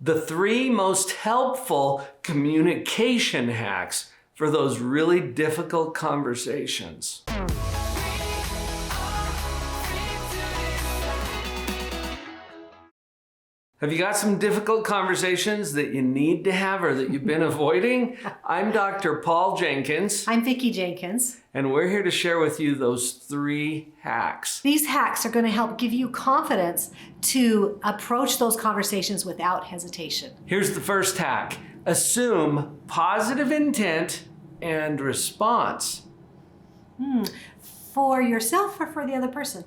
The 3 most helpful communication hacks for those really difficult conversations. Have you got some difficult conversations that you need to have or that you've been avoiding? I'm Dr. Paul Jenkins. I'm Vicki Jenkins. And we're here to share with you those 3 hacks. These hacks are going to help give you confidence to approach those conversations without hesitation. Here's the first hack. Assume positive intent and response. For yourself or for the other person?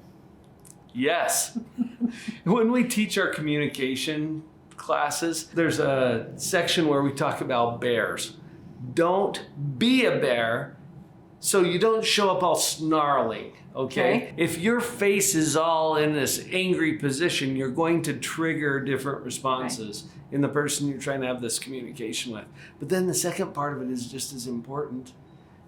Yes. When we teach our communication classes, there's a section where we talk about bears. Don't be a bear so you don't show up all snarling, okay? If your face is all in this angry position, you're going to trigger different responses in the person you're trying to have this communication with. But then the second part of it is just as important.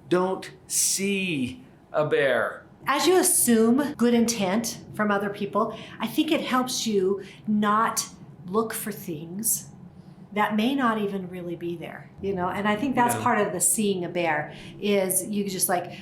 Don't see a bear. As you assume good intent from other people, I think it helps you not look for things that may not even really be there, And I think that's part of the seeing a bear is you just like,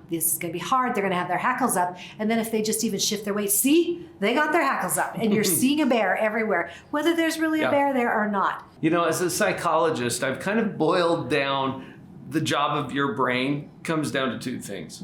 this is going to be hard. They're going to have their hackles up. And then if they just even shift their weight, see, they got their hackles up and you're seeing a bear everywhere, whether there's really a bear there or not. As a psychologist, I've kind of boiled down the job of your brain comes down to 2 things.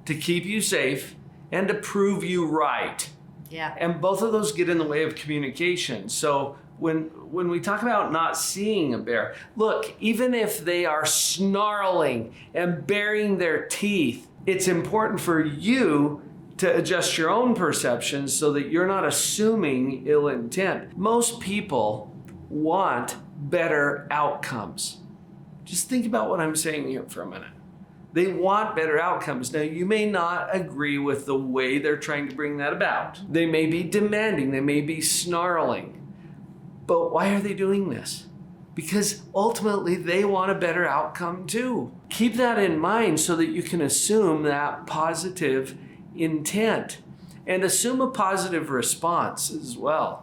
To keep you safe and to prove you right. Yeah. And both of those get in the way of communication. So when we talk about not seeing a bear, look, even if they are snarling and baring their teeth, it's important for you to adjust your own perceptions so that you're not assuming ill intent. Most people want better outcomes. Just think about what I'm saying here for a minute. They want better outcomes. Now, you may not agree with the way they're trying to bring that about. They may be demanding, they may be snarling. But why are they doing this? Because ultimately they want a better outcome too. Keep that in mind so that you can assume that positive intent and assume a positive response as well.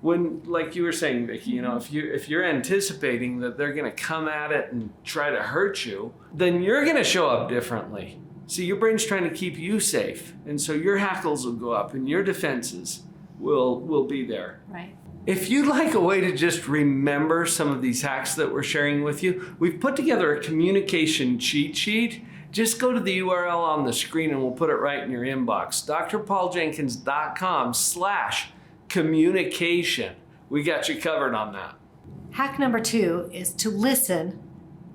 When, like you were saying, Vicki, if you're anticipating that they're going to come at it and try to hurt you, then you're going to show up differently. See, your brain's trying to keep you safe, and so your hackles will go up and your defenses will be there. Right. If you'd like a way to just remember some of these hacks that we're sharing with you, we've put together a communication cheat sheet. Just go to the URL on the screen and we'll put it right in your inbox. drpauljenkins.com/communication. We got you covered on that. Hack number 2 is to listen,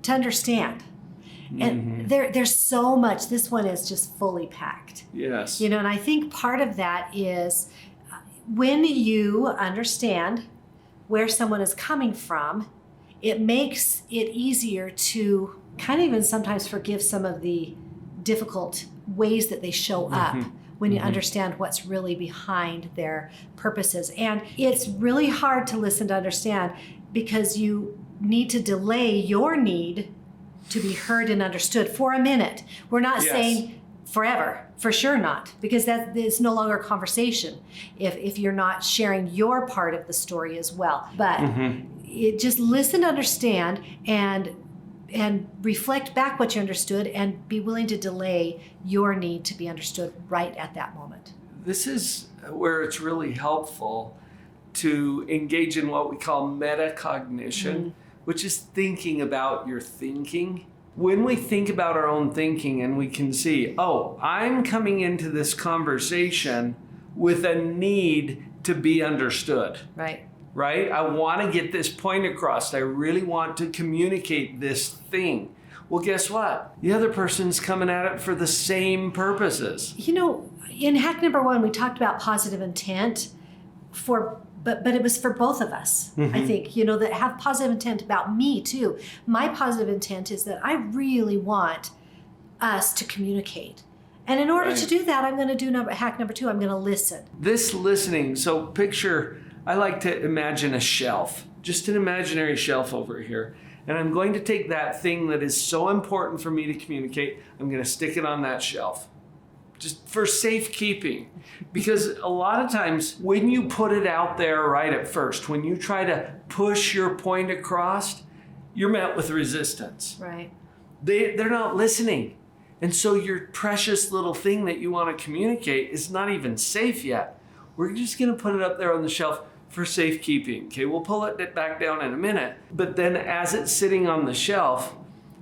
to understand. And there's so much. This one is just fully packed. Yes. And I think part of that is when you understand where someone is coming from, it makes it easier to kind of even sometimes forgive some of the difficult ways that they show up. When you understand what's really behind their purposes. And it's really hard to listen to understand because you need to delay your need to be heard and understood for a minute. We're not saying forever, for sure not, because that is no longer a conversation if you're not sharing your part of the story as well. But it just listen to understand and reflect back what you understood and be willing to delay your need to be understood right at that moment. This is where it's really helpful to engage in what we call metacognition, which is thinking about your thinking. When we think about our own thinking and we can see, I'm coming into this conversation with a need to be understood. Right? I want to get this point across. I really want to communicate this thing. Well, guess what? The other person's coming at it for the same purposes. In hack number 1, we talked about positive intent but it was for both of us. I think, that have positive intent about me too. My positive intent is that I really want us to communicate. And in order to do that, I'm going to do hack number 2. I'm going to listen. This listening, so picture, I like to imagine a shelf, just an imaginary shelf over here. And I'm going to take that thing that is so important for me to communicate, I'm going to stick it on that shelf. just for safekeeping. Because a lot of times when you put it out there right at first, when you try to push your point across, you're met with resistance. Right. They're not listening. And so your precious little thing that you want to communicate is not even safe yet. We're just going to put it up there on the shelf for safekeeping. Okay, we'll pull it back down in a minute. But then as it's sitting on the shelf,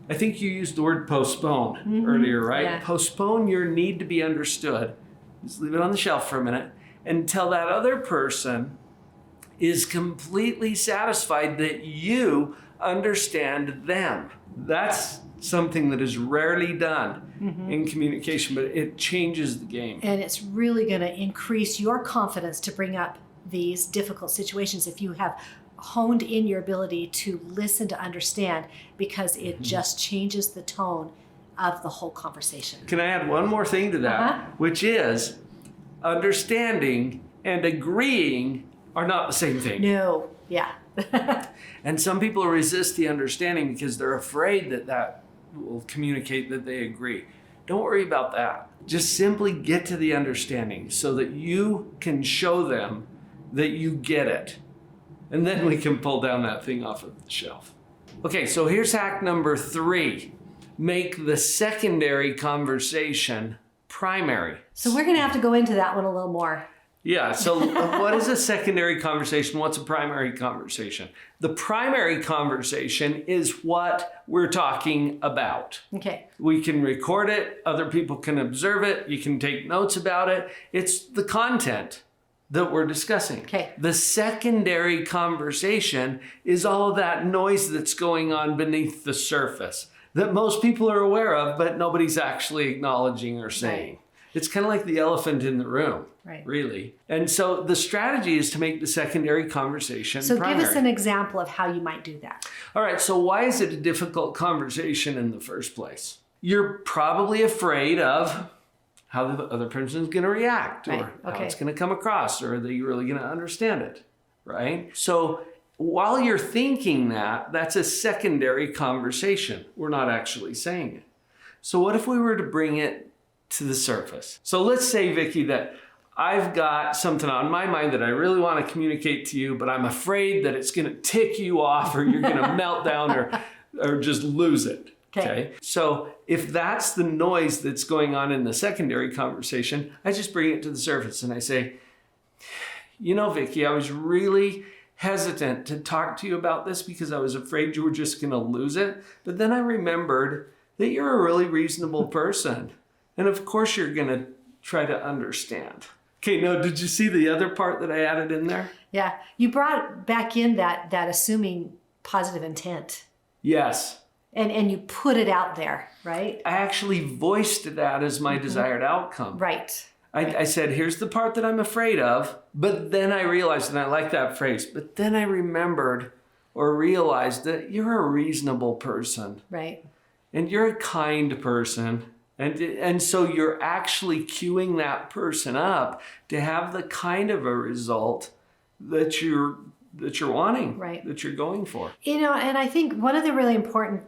I think you used the word postpone earlier, right? Yeah. Postpone your need to be understood. Just leave it on the shelf for a minute until that other person is completely satisfied that you understand them. That's something that is rarely done in communication, but it changes the game. And it's really going to increase your confidence to bring up these difficult situations if you have honed in your ability to listen, to understand, because it just changes the tone of the whole conversation. Can I add one more thing to that, which is understanding and agreeing are not the same thing. No, yeah. And some people resist the understanding because they're afraid that will communicate that they agree. Don't worry about that. Just simply get to the understanding so that you can show them that you get it. And then we can pull down that thing off of the shelf. Okay, so here's hack number 3. Make the secondary conversation primary. So we're going to have to go into that one a little more. Yeah, so what is a secondary conversation? What's a primary conversation? The primary conversation is what we're talking about. Okay. We can record it, other people can observe it, you can take notes about it. It's the content that we're discussing. Okay. The secondary conversation is all of that noise that's going on beneath the surface that most people are aware of, but nobody's actually acknowledging or saying. Right. It's kind of like the elephant in the room, Right. really. And so the strategy is to make the secondary conversation primary. Give us an example of how you might do that. All right, so why is it a difficult conversation in the first place? You're probably afraid of how the other person's going to react, or how it's going to come across, or that you're really going to understand it, right? So while you're thinking that, that's a secondary conversation. We're not actually saying it. So what if we were to bring it to the surface? So let's say, Vicki, that I've got something on my mind that I really want to communicate to you, but I'm afraid that it's going to tick you off, or you're going to melt down, or just lose it. Okay. So if that's the noise that's going on in the secondary conversation, I just bring it to the surface and I say, you know, Vicki, I was really hesitant to talk to you about this because I was afraid you were just going to lose it. But then I remembered that you're a really reasonable person. And of course you're going to try to understand. Okay, now did you see the other part that I added in there? Yeah. You brought back in that assuming positive intent. Yes. And you put it out there, right? I actually voiced that as my desired outcome. Right. I said, here's the part that I'm afraid of, but then I realized, and I like that phrase, but then I remembered or realized that you're a reasonable person. Right. And you're a kind person. And so you're actually queuing that person up to have the kind of a result that you're wanting, right, that you're going for. You know, and I think one of the really important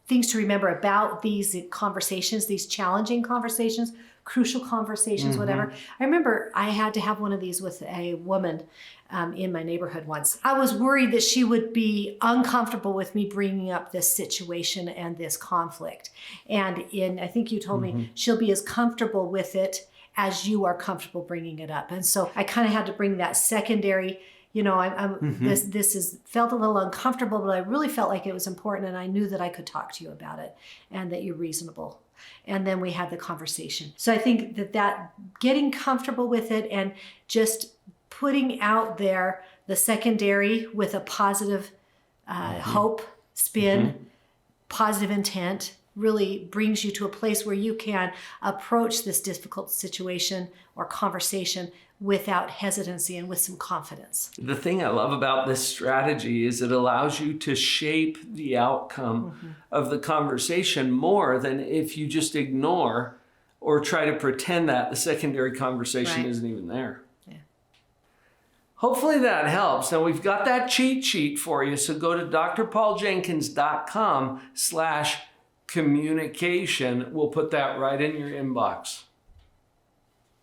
things to remember about these conversations, these challenging conversations, crucial conversations, whatever. I remember I had to have one of these with a woman in my neighborhood once. I was worried that she would be uncomfortable with me bringing up this situation and this conflict. And I think you told me she'll be as comfortable with it as you are comfortable bringing it up. And so I kind of had to bring that secondary, you know, this is felt a little uncomfortable, but I really felt like it was important, and I knew that I could talk to you about it and that you're reasonable. And then we had the conversation. So I think that getting comfortable with it and just putting out there the secondary with a positive hope, spin, positive intent, really brings you to a place where you can approach this difficult situation or conversation without hesitancy and with some confidence. The thing I love about this strategy is it allows you to shape the outcome of the conversation more than if you just ignore or try to pretend that the secondary conversation isn't even there. Yeah. Hopefully that helps. Now we've got that cheat sheet for you, so go to drpauljenkins.com/communication. We'll put that right in your inbox.